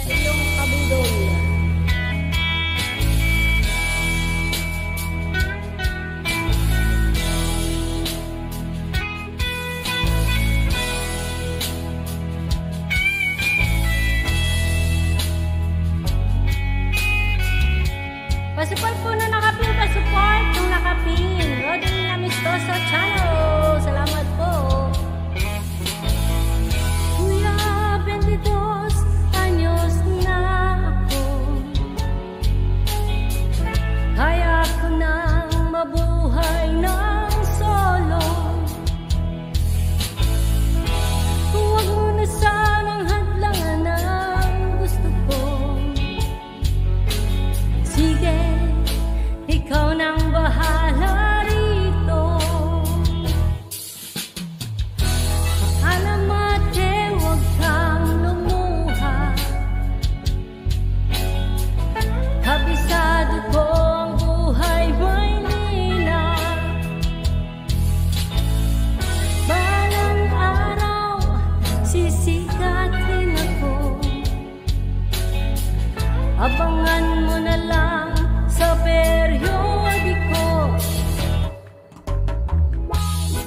sa iyong kabidol. Pasupport po na nakapin, pasupport ng nakapin. Rodney Amistoso Channel. Salamat po. Kuya, 22 anyos na ako. Kaya ko nang mabuhay ng solo. Huwag mo na sanang hadlangan ang gusto ko. Sige, ikaw nang bahala rito. Paalam ate, huwag kang lumuha. Kabisado ko ang buhay Maynila. Balang araw, sisikatin ako. Abangan mo na lang sa periodiko.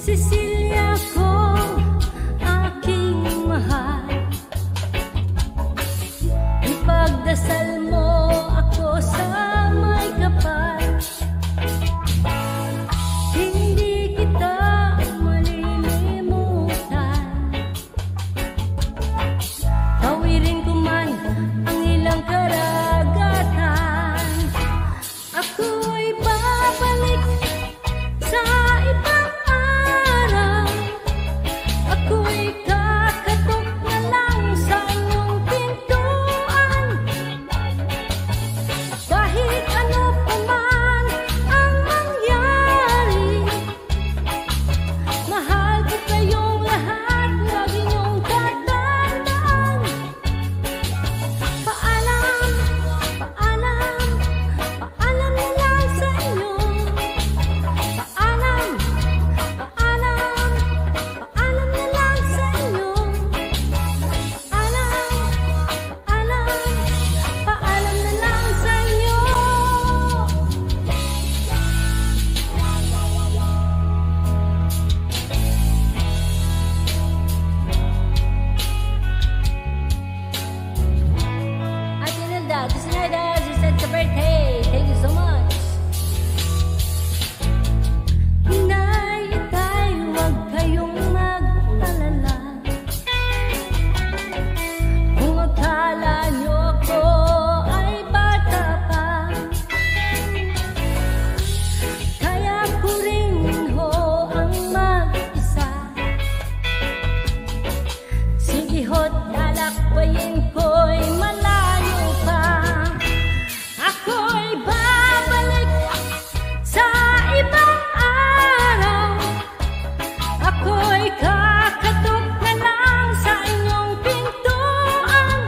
Cecilia ko, aking mahal, ipagdasal mo ako sa may kapal. Hindi kita malilimutan. Tawirin ko man ang ilang karagatan. Ako'y babalik sa ibang araw. Ako'y kakatok na lang sa iyong pintuan. Kahit ano pa man ang mangyari, mahal ko kayong lahat, lagi niyong tatandaan. Paalam, paalam, paalam na lang sa inyo. Paalam, paalam, paalam na lang sa inyo. Paalam, paalam, paalam na lang sa inyo. Ate Nilda, Tusnada, you said sa birthday. Thank you so much. Inay, itay, huwag kayong mag-alala. Kung akala nyo ako ay bata pa, kaya ko rin ho ang mag-isa. Sige ho't lalakbayin ko'y malayo pa. Ako'y babalik sa ibang araw. Ako'y kakatok na lang sa inyong pintuan.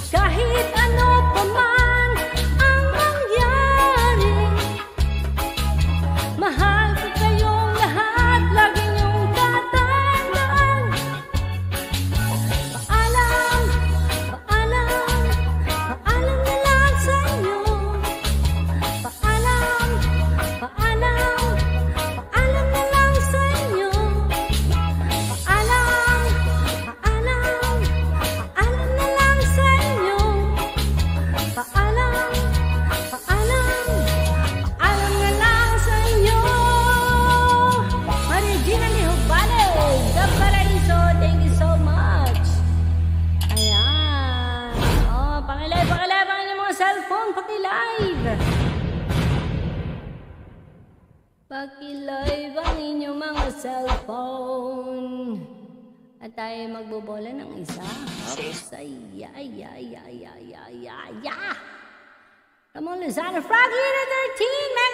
Kahit ano pa man ang mangyari, mahal ko kayong lahat, lagi niyong tatandaan. Paalam, paalam, paalam na lang sa inyo. Paalam, paalam, paalam na lang sa inyo. Paalam, paalam, paalam na lang sa inyo. Paalam, paalam, paalam na lang sa inyo. Marigina Lihubales, The Paraiso, thank you so much. Ayan. Oh, pakilive ang inyong mga cellphone. Pakilive. Pakilive ang inyong mga cellphone. At tayo magbobola ng isa. Oops, ay. Come on, Luzana Froggy, 13,